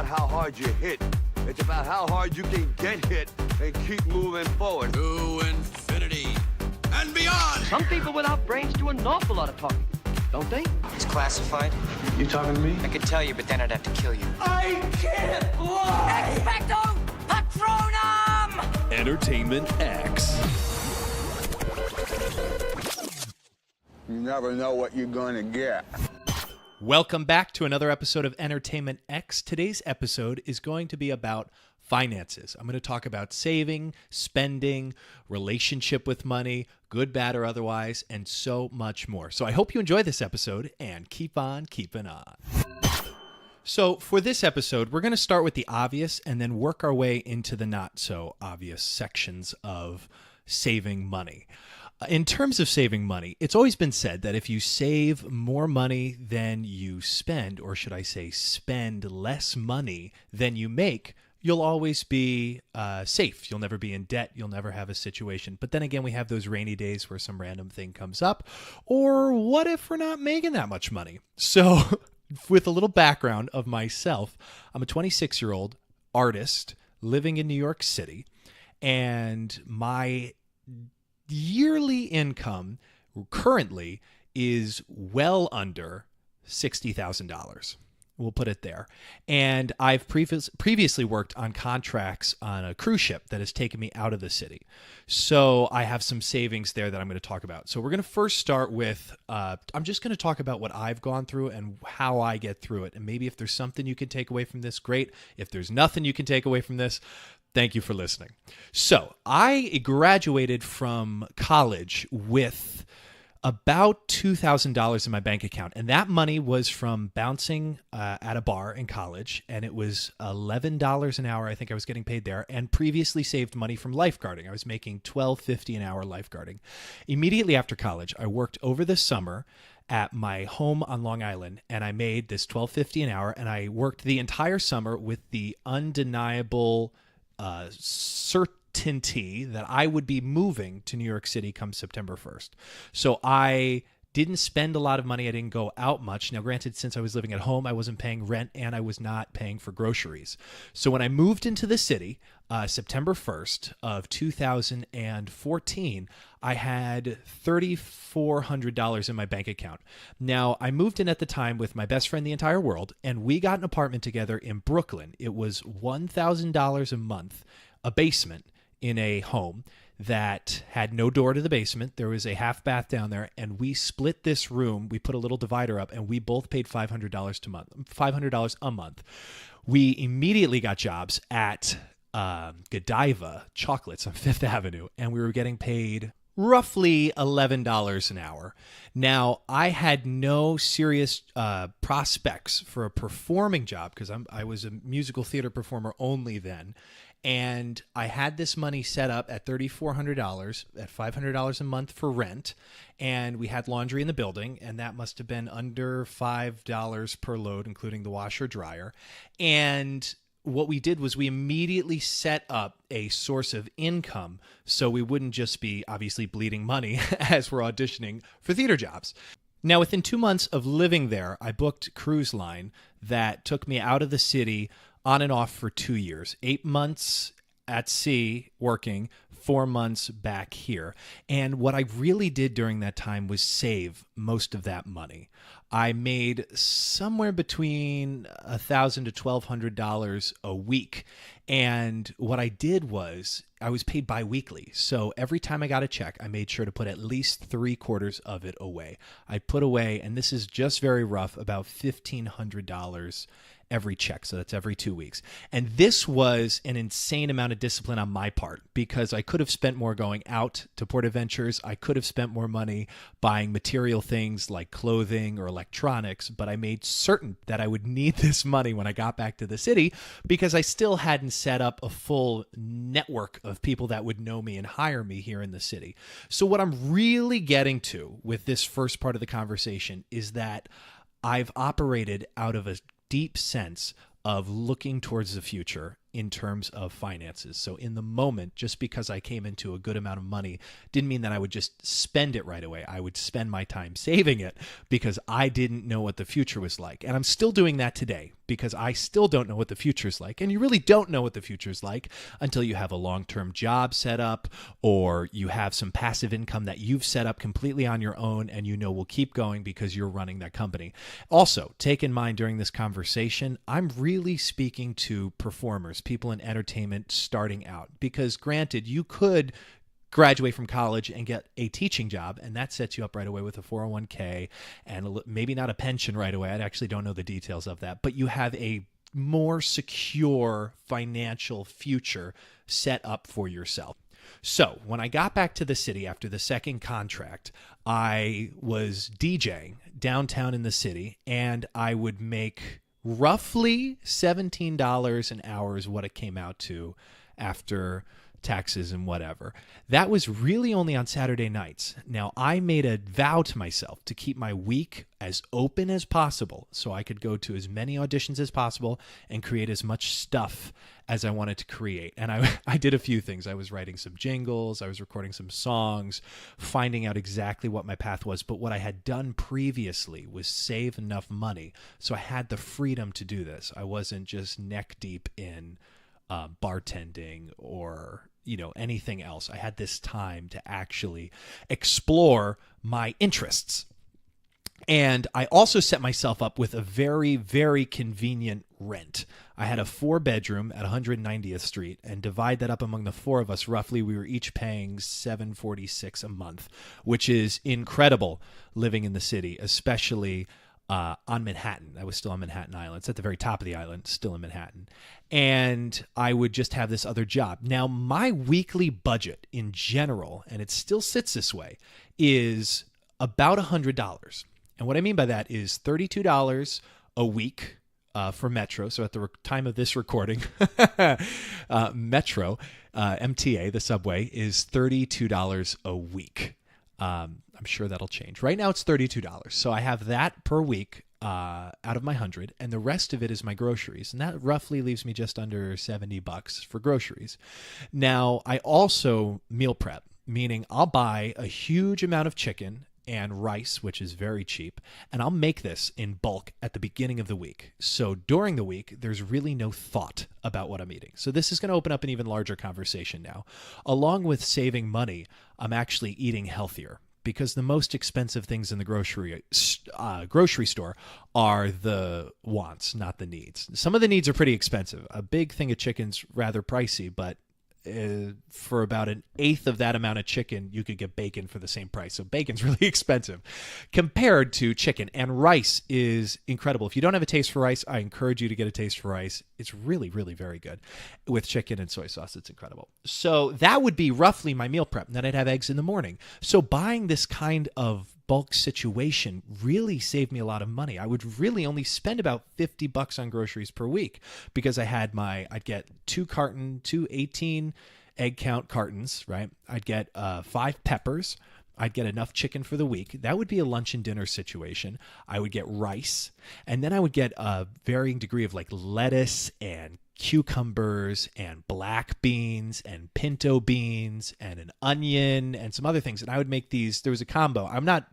about how hard you hit. It's about how hard you can get hit and keep moving forward. To infinity and beyond! Some people without brains do an awful lot of talking, don't they? It's classified. You talking to me? I could tell you, but then I'd have to kill you. I can't fly! Expecto Patronum! Entertainment X. You never know what you're going to get. Welcome back to another episode of Entertainment X. Today's episode is going to be about finances. I'm going to talk about saving, spending, relationship with money, good, bad, or otherwise, and so much more. So I hope you enjoy this episode and keep on keeping on. So for this episode, we're going to start with the obvious and then work our way into the not so obvious sections of saving money. In terms of saving money, it's always been said that if you save more money than you spend, or should I say spend less money than you make, you'll always be safe. You'll never be in debt. You'll never have a situation. But then again, we have those rainy days where some random thing comes up. Or what if we're not making that much money? So with a little background of myself, I'm a 26-year-old artist living in New York City, and my yearly income currently is well under $60,000. We'll put it there. And I've previously worked on contracts on a cruise ship that has taken me out of the city. So I have some savings there that I'm going to talk about. So we're going to first start with, I'm just going to talk about what I've gone through and how I get through it. And maybe if there's something you can take away from this, great. If there's nothing you can take away from this, thank you for listening. So I graduated from college with about $2,000 in my bank account. And that money was from bouncing at a bar in college. And it was $11 an hour. I think I was getting paid there, and previously saved money from lifeguarding. I was making $12.50 an hour lifeguarding. Immediately after college, I worked over the summer at my home on Long Island, and I made this $12.50 an hour. And I worked the entire summer with the undeniable certainty that I would be moving to New York City come September 1st. So I didn't spend a lot of money. I didn't go out much. Now, granted, since I was living at home, I wasn't paying rent and I was not paying for groceries. So when I moved into the city, September 1st of 2014, I had $3,400 in my bank account. Now, I moved in at the time with my best friend in the entire world, and we got an apartment together in Brooklyn. It was $1,000 a month, a basement in a home that had no door to the basement. There was a half bath down there, and we split this room. We put a little divider up, and we both paid $500 a month. We immediately got jobs at Godiva Chocolates on Fifth Avenue, and we were getting paid roughly $11 an hour. Now, I had no serious prospects for a performing job because I was a musical theater performer only then. And I had this money set up at $3,400 at $500 a month for rent. And we had laundry in the building, and that must have been under $5 per load, including the washer dryer. And what we did was we immediately set up a source of income so we wouldn't just be obviously bleeding money as we're auditioning for theater jobs. Now, within 2 months of living there, I booked a cruise line that took me out of the city on and off for 2 years, 8 months at sea working, 4 months back here. And what I really did during that time was save most of that money. I made somewhere between $1,000 to $1,200 a week. And what I did was I was paid biweekly. So every time I got a check, I made sure to put at least 3/4 of it away. I put away, and this is just very rough, about $1,500 every check. So that's every 2 weeks. And this was an insane amount of discipline on my part because I could have spent more going out to Port Adventures. I could have spent more money buying material things like clothing or electronics, but I made certain that I would need this money when I got back to the city because I still hadn't set up a full network of people that would know me and hire me here in the city. So what I'm really getting to with this first part of the conversation is that I've operated out of a deep sense of looking towards the future in terms of finances. So in the moment, just because I came into a good amount of money didn't mean that I would just spend it right away. I would spend my time saving it because I didn't know what the future was like. And I'm still doing that today because I still don't know what the future is like. And you really don't know what the future is like until you have a long-term job set up or you have some passive income that you've set up completely on your own and you know will keep going because you're running that company. Also, take in mind during this conversation, I'm really speaking to performers, people in entertainment starting out, because granted, you could graduate from college and get a teaching job, and that sets you up right away with a 401k and maybe not a pension right away. I actually don't know the details of that, but you have a more secure financial future set up for yourself. So when I got back to the city after the second contract, I was DJing downtown in the city, and I would make roughly $17 an hour is what it came out to after taxes and whatever. That was really only on Saturday nights. Now, I made a vow to myself to keep my week as open as possible so I could go to as many auditions as possible and create as much stuff as I wanted to create. And I did a few things. I was writing some jingles, I was recording some songs, finding out exactly what my path was. But what I had done previously was save enough money so I had the freedom to do this. I wasn't just neck deep in bartending or anything else. I had this time to actually explore my interests. And I also set myself up with a very, very convenient rent. I had a 4-bedroom at 190th Street, and divide that up among the four of us, roughly we were each paying $746 a month, which is incredible living in the city, especially on Manhattan. I was still on Manhattan Island. It's at the very top of the island, still in Manhattan. And I would just have this other job. Now, my weekly budget in general, and it still sits this way, is about $100. And what I mean by that is $32 a week for Metro. So at the time of this recording, Metro, MTA, the subway, is $32 a week. I'm sure that'll change. Right now it's $32. So I have that per week out of my 100, and the rest of it is my groceries. And that roughly leaves me just under $70 for groceries. Now, I also meal prep, meaning I'll buy a huge amount of chicken and rice, which is very cheap, and I'll make this in bulk at the beginning of the week. So during the week, there's really no thought about what I'm eating. So this is going to open up an even larger conversation now. Along with saving money, I'm actually eating healthier, because the most expensive things in the grocery store are the wants, not the needs. Some of the needs are pretty expensive. A big thing of chicken's rather pricey, but for about an eighth of that amount of chicken, you could get bacon for the same price. So bacon's really expensive compared to chicken. And rice is incredible. If you don't have a taste for rice, I encourage you to get a taste for rice. It's really, really very good. With chicken and soy sauce, it's incredible. So that would be roughly my meal prep. And then I'd have eggs in the morning. So buying this kind of bulk situation really saved me a lot of money. I would really only spend about $50 on groceries per week, because I'd get two 18 egg count cartons, right? I'd get 5 peppers. I'd get enough chicken for the week. That would be a lunch and dinner situation. I would get rice, and then I would get a varying degree of like lettuce and cucumbers and black beans and pinto beans and an onion and some other things. And I would make these. There was a combo. I'm not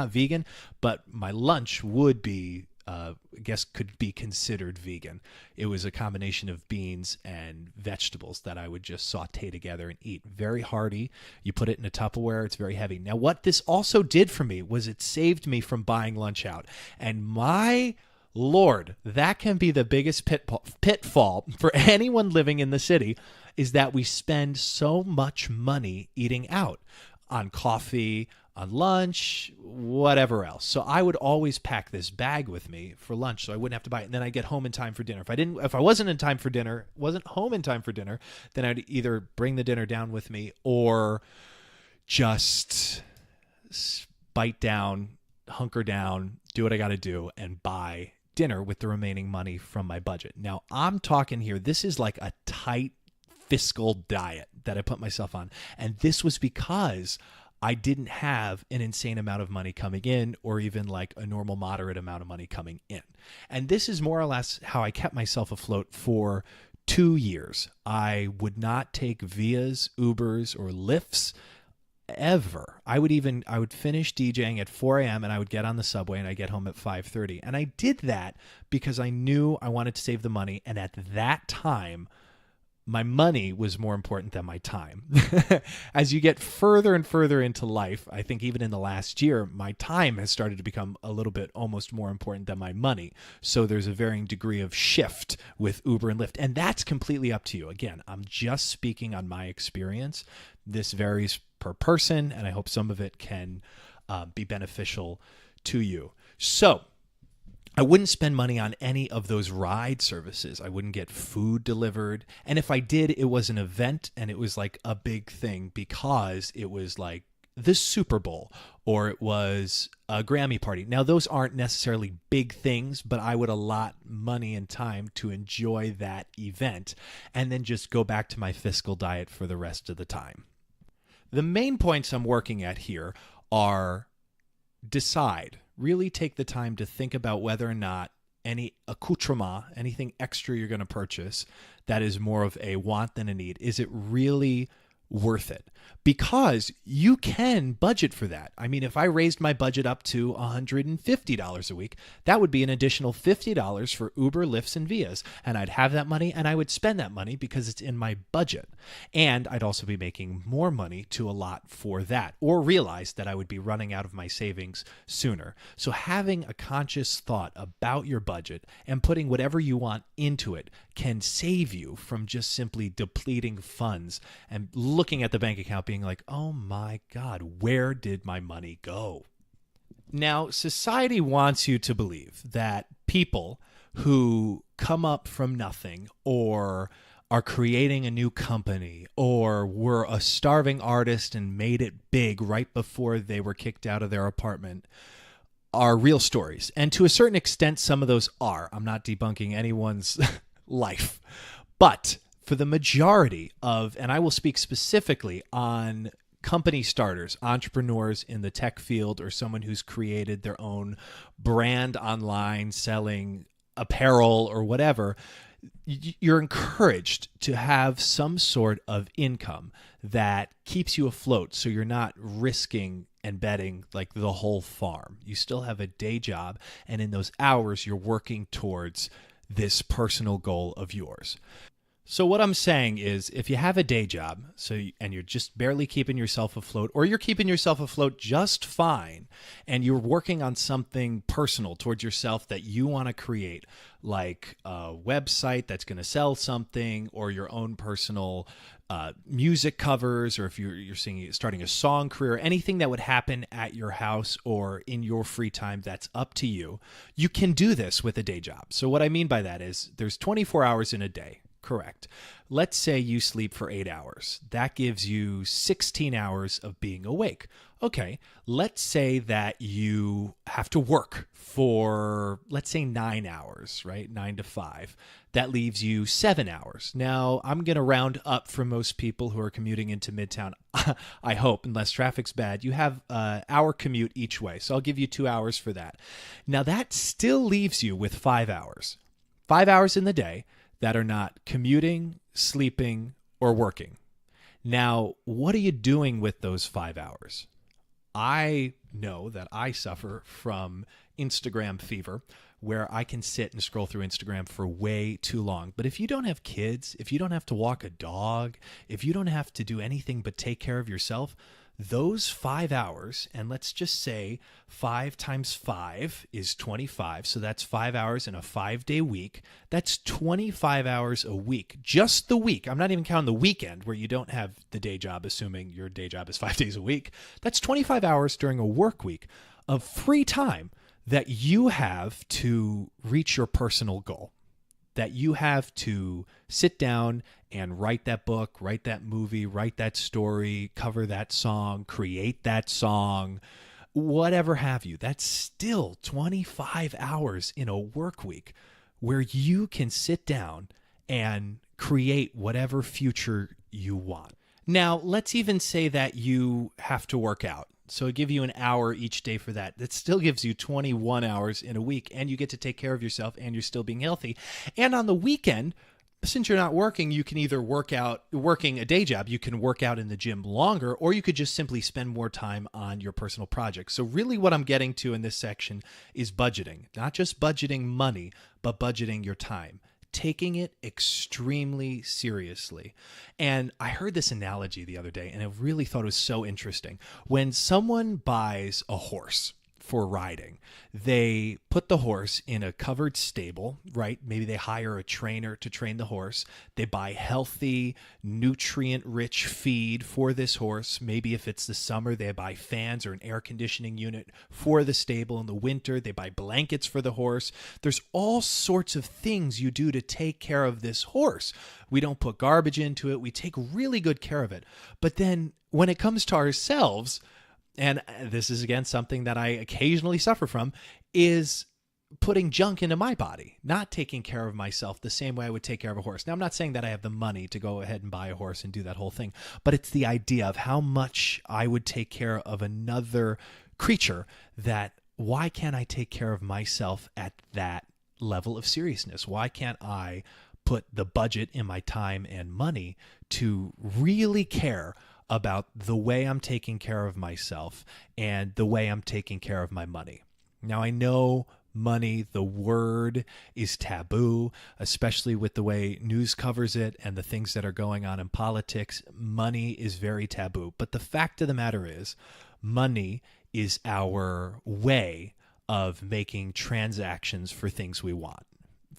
vegan, but my lunch would be, I guess could be considered vegan. It was a combination of beans and vegetables that I would just saute together and eat. Very hearty. You put it in a Tupperware. It's very heavy. Now, what this also did for me was it saved me from buying lunch out. And my Lord, that can be the biggest pitfall for anyone living in the city, is that we spend so much money eating out on coffee, on lunch, whatever else. So I would always pack this bag with me for lunch so I wouldn't have to buy it. And then I'd get home in time for dinner. If I wasn't home in time for dinner, then I'd either bring the dinner down with me or just bite down, hunker down, do what I got to do, and buy dinner with the remaining money from my budget. Now, I'm talking here, this is like a tight fiscal diet that I put myself on. And this was because I didn't have an insane amount of money coming in, or even like a normal moderate amount of money coming in. And this is more or less how I kept myself afloat for 2 years, I would not take Vias, Ubers, or Lyfts ever. I would finish DJing at 4 a.m. and I would get on the subway and I'd get home at 5:30. And I did that because I knew I wanted to save the money. And at that time, my money was more important than my time. As you get further and further into life, I think even in the last year, my time has started to become a little bit almost more important than my money. So there's a varying degree of shift with Uber and Lyft. And that's completely up to you. Again, I'm just speaking on my experience. This varies per person, and I hope some of it can be beneficial to you. So I wouldn't spend money on any of those ride services. I wouldn't get food delivered. And if I did, it was an event and it was like a big thing because it was like the Super Bowl or it was a Grammy party. Now, those aren't necessarily big things, but I would allot money and time to enjoy that event and then just go back to my fiscal diet for the rest of the time. The main points I'm working at here are decide. Really take the time to think about whether or not any accoutrement, anything extra you're going to purchase that is more of a want than a need, is it really worth it? Because you can budget for that. I mean, if I raised my budget up to $150 a week, that would be an additional $50 for Uber, Lyfts, and Vias. And I'd have that money and I would spend that money because it's in my budget. And I'd also be making more money to allot for that or realize that I would be running out of my savings sooner. So having a conscious thought about your budget and putting whatever you want into it can save you from just simply depleting funds and looking at the bank account being like, oh my God, where did my money go? Now, society wants you to believe that people who come up from nothing or are creating a new company or were a starving artist and made it big right before they were kicked out of their apartment are real stories. And to a certain extent, some of those are. I'm not debunking anyone's life. But for the majority of, and I will speak specifically on company starters, entrepreneurs in the tech field, or someone who's created their own brand online selling apparel or whatever, you're encouraged to have some sort of income that keeps you afloat so you're not risking and betting like the whole farm. You still have a day job, and in those hours, you're working towards this personal goal of yours. So what I'm saying is if you have a day job and you're just barely keeping yourself afloat, or you're keeping yourself afloat just fine and you're working on something personal towards yourself that you want to create, like a website that's going to sell something, or your own personal music covers, or if you're starting a song career, anything that would happen at your house or in your free time, that's up to you. You can do this with a day job. So what I mean by that is there's 24 hours in a day. Correct. Let's say you sleep for 8 hours. That gives you 16 hours of being awake. Okay, let's say that you have to work for, let's say 9 hours, right? 9 to 5. That leaves you 7 hours. Now, I'm going to round up for most people who are commuting into Midtown. I hope, unless traffic's bad, you have an hour commute each way. So I'll give you 2 hours for that. Now, that still leaves you with 5 hours. 5 hours in the day that are not commuting, sleeping, or working. Now, what are you doing with those 5 hours? I know that I suffer from Instagram fever, where I can sit and scroll through Instagram for way too long. But if you don't have kids, if you don't have to walk a dog, if you don't have to do anything but take care of yourself, those 5 hours, and let's just say 5 times 5 is 25. So that's 5 hours in a 5-day week. That's 25 hours a week, just the week. I'm not even counting the weekend where you don't have the day job, assuming your day job is 5 days a week. That's 25 hours during a work week of free time that you have to reach your personal goal, that you have to sit down and write that book, write that movie, write that story, cover that song, create that song, whatever have you. That's still 25 hours in a work week where you can sit down and create whatever future you want. Now, let's even say that you have to work out. So I give you an hour each day for that. That still gives you 21 hours in a week, and you get to take care of yourself and you're still being healthy. And on the weekend, since you're not working, you can either working a day job, you can work out in the gym longer, or you could just simply spend more time on your personal projects. So really what I'm getting to in this section is budgeting, not just budgeting money, but budgeting your time, taking it extremely seriously. And I heard this analogy the other day, and I really thought it was so interesting. When someone buys a horse for riding, they put the horse in a covered stable, right? Maybe they hire a trainer to train the horse. They buy healthy, nutrient-rich feed for this horse. Maybe if it's the summer, they buy fans or an air conditioning unit for the stable. In the winter, they buy blankets for the horse. There's all sorts of things you do to take care of this horse. We don't put garbage into it. We take really good care of it. But then when it comes to ourselves, and this is, again, something that I occasionally suffer from, is putting junk into my body, not taking care of myself the same way I would take care of a horse. Now, I'm not saying that I have the money to go ahead and buy a horse and do that whole thing, but it's the idea of how much I would take care of another creature, that why can't I take care of myself at that level of seriousness? Why can't I put the budget in my time and money to really care about the way I'm taking care of myself and the way I'm taking care of my money? Now, I know money, the word, is taboo, especially with the way news covers it and the things that are going on in politics. Money is very taboo. But the fact of the matter is, money is our way of making transactions for things we want,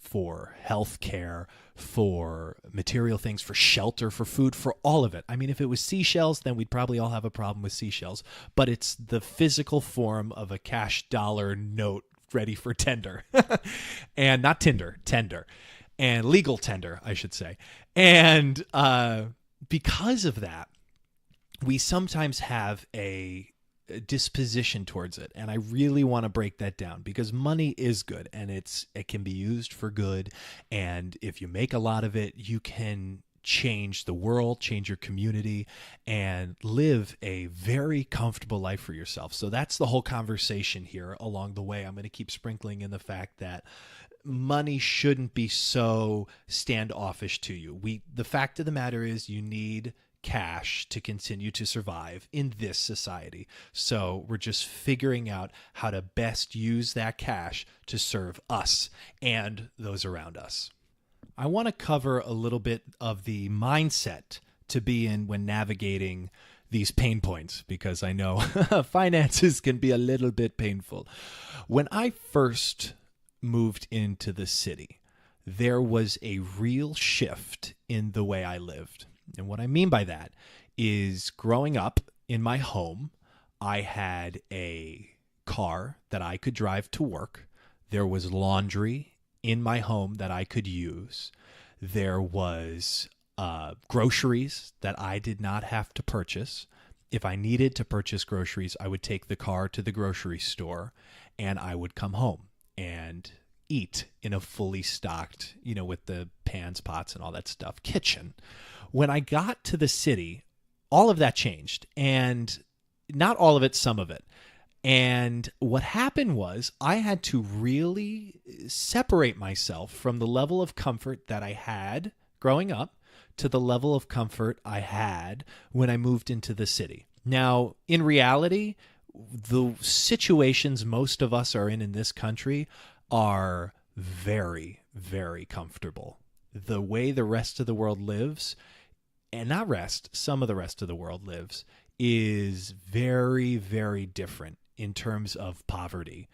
for health care, for material things, for shelter, for food, for all of it. I mean, if it was seashells, then we'd probably all have a problem with seashells. But it's the physical form of a cash dollar note ready for tender. And not Tinder, tender. And legal tender, I should say. And because of that, we sometimes have a disposition towards it, and I really want to break that down, because money is good and it can be used for good, and if you make a lot of it, you can change the world, change your community, and live a very comfortable life for yourself. So that's the whole conversation here along the way. I'm going to keep sprinkling in the fact that money shouldn't be so standoffish to you. The fact of the matter is, you need cash to continue to survive in this society. So we're just figuring out how to best use that cash to serve us and those around us. I want to cover a little bit of the mindset to be in when navigating these pain points, because I know finances can be a little bit painful. When I first moved into the city, there was a real shift in the way I lived. And what I mean by that is, growing up in my home, I had a car that I could drive to work. There was laundry in my home that I could use. There was groceries that I did not have to purchase. If I needed to purchase groceries, I would take the car to the grocery store, and I would come home and eat in a fully stocked, with the pans, pots, and all that stuff, kitchen. When I got to the city, all of that changed, and not all of it, some of it. And what happened was, I had to really separate myself from the level of comfort that I had growing up to the level of comfort I had when I moved into the city. Now, in reality, the situations most of us are in this country are very, very comfortable. The way the rest of the world lives, and not some of the rest of the world lives, is very, very different in terms of poverty.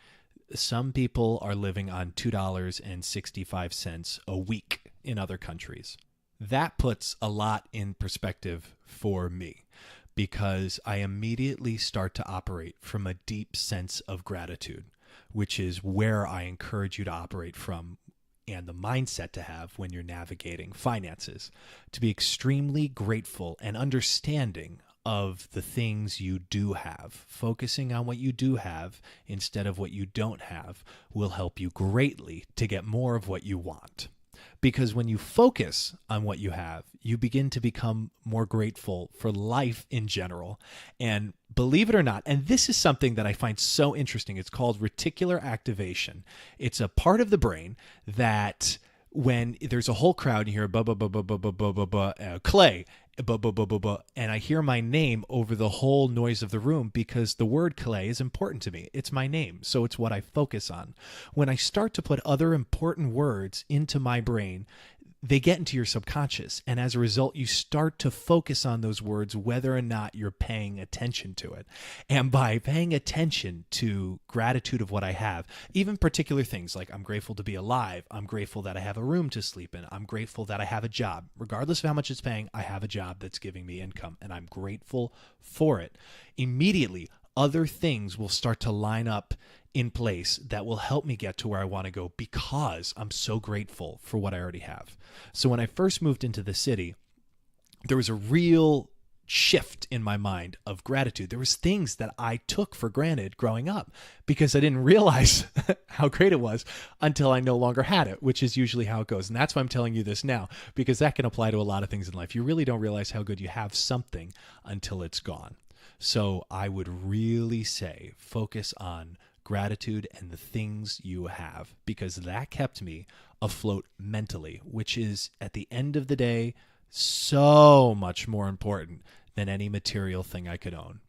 Some people are living on $2.65 a week in other countries. That puts a lot in perspective for me, because I immediately start to operate from a deep sense of gratitude, which is where I encourage you to operate from, and the mindset to have when you're navigating finances, to be extremely grateful and understanding of the things you do have. Focusing on what you do have instead of what you don't have will help you greatly to get more of what you want. Because when you focus on what you have, you begin to become more grateful for life in general. And believe it or not, and this is something that I find so interesting, it's called reticular activation. It's a part of the brain that when there's a whole crowd and you hear Clay, and I hear my name over the whole noise of the room because the word Clay is important to me. It's my name, so it's what I focus on. When I start to put other important words into my brain, they get into your subconscious, and as a result, you start to focus on those words whether or not you're paying attention to it. And by paying attention to gratitude of what I have, even particular things like I'm grateful to be alive, I'm grateful that I have a room to sleep in, I'm grateful that I have a job. Regardless of how much it's paying, I have a job that's giving me income, and I'm grateful for it. Immediately, other things will start to line up in place that will help me get to where I want to go because I'm so grateful for what I already have. So when I first moved into the city, there was a real shift in my mind of gratitude. There was things that I took for granted growing up because I didn't realize how great it was until I no longer had it, which is usually how it goes. And that's why I'm telling you this now, because that can apply to a lot of things in life. You really don't realize how good you have something until it's gone. So I would really say focus on gratitude and the things you have, because that kept me afloat mentally, which is at the end of the day so much more important than any material thing I could own.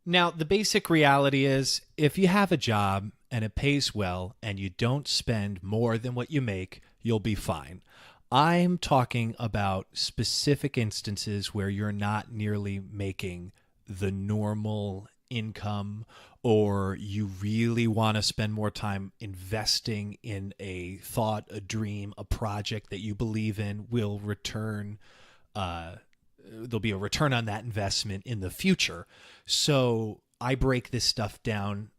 Now, the basic reality is if you have a job and it pays well and you don't spend more than what you make, you'll be fine. I'm talking about specific instances where you're not nearly making the normal income, or you really want to spend more time investing in a thought, a dream, a project that you believe in will return. There'll be a return on that investment in the future. So I break this stuff down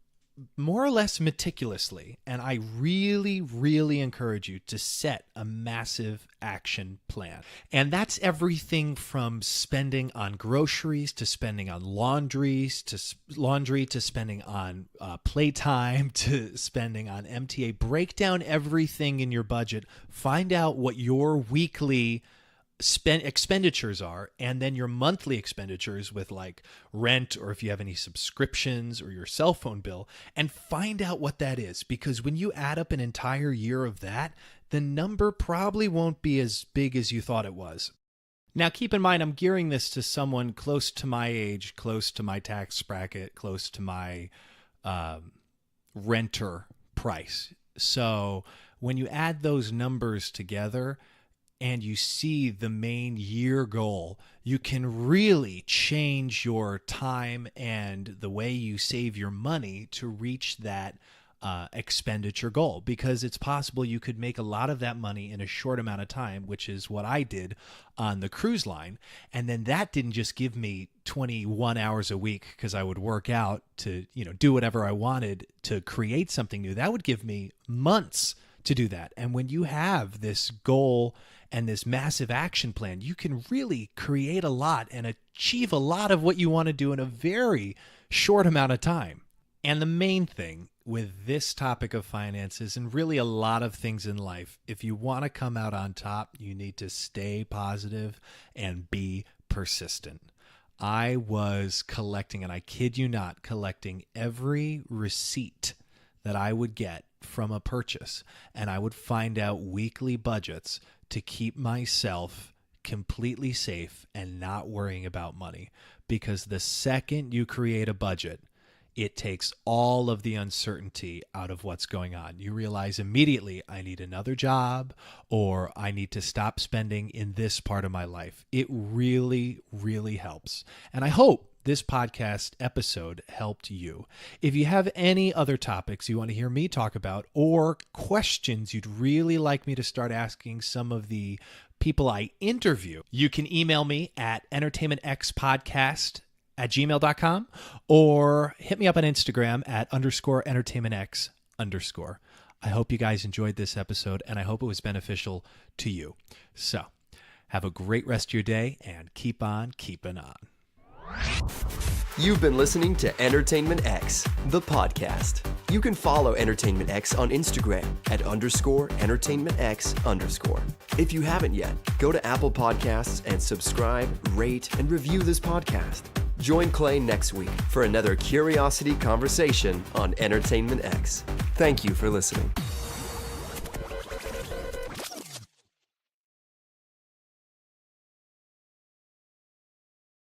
more or less meticulously, and I really, really encourage you to set a massive action plan. And that's everything from spending on groceries to spending on laundry to spending on playtime to spending on MTA. Break down everything in your budget. Find out what your weekly expenditures are, and then your monthly expenditures with like rent, or if you have any subscriptions, or your cell phone bill, and find out what that is. Because when you add up an entire year of that, the number probably won't be as big as you thought it was. Now, keep in mind, I'm gearing this to someone close to my age, close to my tax bracket, close to my renter price. So when you add those numbers together, and you see the main year goal, you can really change your time and the way you save your money to reach that expenditure goal, because it's possible you could make a lot of that money in a short amount of time, which is what I did on the cruise line. And then that didn't just give me 21 hours a week because I would work out to, do whatever I wanted to create something new. That would give me months to do that. And when you have this goal and this massive action plan, you can really create a lot and achieve a lot of what you want to do in a very short amount of time. And the main thing with this topic of finances, and really a lot of things in life, if you want to come out on top, you need to stay positive and be persistent. I was collecting, and I kid you not, collecting every receipt that I would get from a purchase, and I would find out weekly budgets to keep myself completely safe and not worrying about money. Because the second you create a budget, it takes all of the uncertainty out of what's going on. You realize immediately, I need another job, or I need to stop spending in this part of my life. It really, really helps. And I hope this podcast episode helped you. If you have any other topics you want to hear me talk about, or questions you'd really like me to start asking some of the people I interview, you can email me at entertainmentxpodcast@gmail.com, or hit me up on Instagram at _entertainmentx_. I hope you guys enjoyed this episode, and I hope it was beneficial to you. So have a great rest of your day, and keep on keeping on. You've been listening to Entertainment X, the podcast. You can follow Entertainment X on Instagram at _EntertainmentX_. If you haven't yet, go to Apple Podcasts and subscribe, rate, and review this podcast. Join Clay next week for another curiosity conversation on Entertainment X. Thank you for listening.